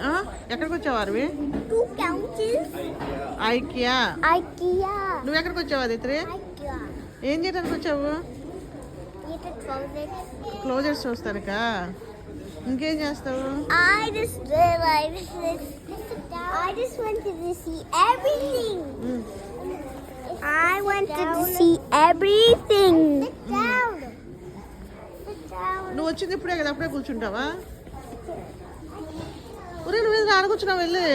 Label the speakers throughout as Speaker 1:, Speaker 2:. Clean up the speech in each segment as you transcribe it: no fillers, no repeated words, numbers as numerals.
Speaker 1: ఆ? ఎక్కడికి వచ్చావు Aravi?
Speaker 2: Two couches.
Speaker 1: IKEA.
Speaker 2: IKEA.
Speaker 1: నువ్వు ఎక్కడికి వచ్చావు అదిత్రి?
Speaker 2: IKEA.
Speaker 1: ఏం చేయడానికి వచ్చావు?
Speaker 2: Eat the closet.
Speaker 1: క్లోజర్స్ చూస్తానుకా. ఇంకేం చేస్తావు?
Speaker 2: I just wanted to see everything. I wanted to see everything. Sit down. Sit down.
Speaker 1: నువ్వు వచ్చింది ఇప్పుడే కదా, అప్పుడే కూర్చుంటావా? ఒరే నువ్వు ఏదో ఆడకూర్చున్నావు వెళ్ళి.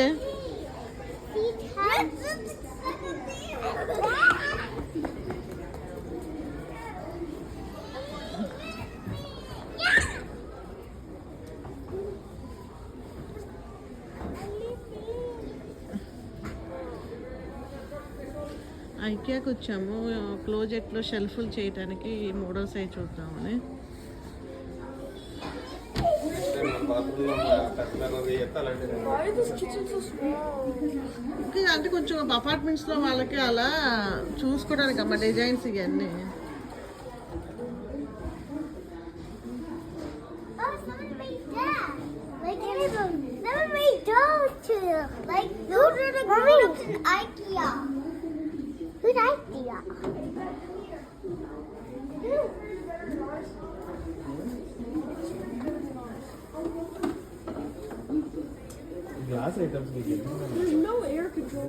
Speaker 1: ఐకియాకి వచ్చాము క్లోజెట్లో షెల్ఫ్లు చేయడానికి మూడో సైజ్ చూద్దామని.
Speaker 3: Why is this kitchen so small?
Speaker 1: ఇంకా అంటే కొంచెం అపార్ట్మెంట్స్లో వాళ్ళకి అలా చూసుకోవడానికి అమ్మ డిజైన్స్ ఇవన్నీ.
Speaker 2: Oh, someone made that. Like someone made those too. Like those are the grown-ups in IKEA. Who's IKEA?
Speaker 4: Glass items we get.
Speaker 3: There's no air control.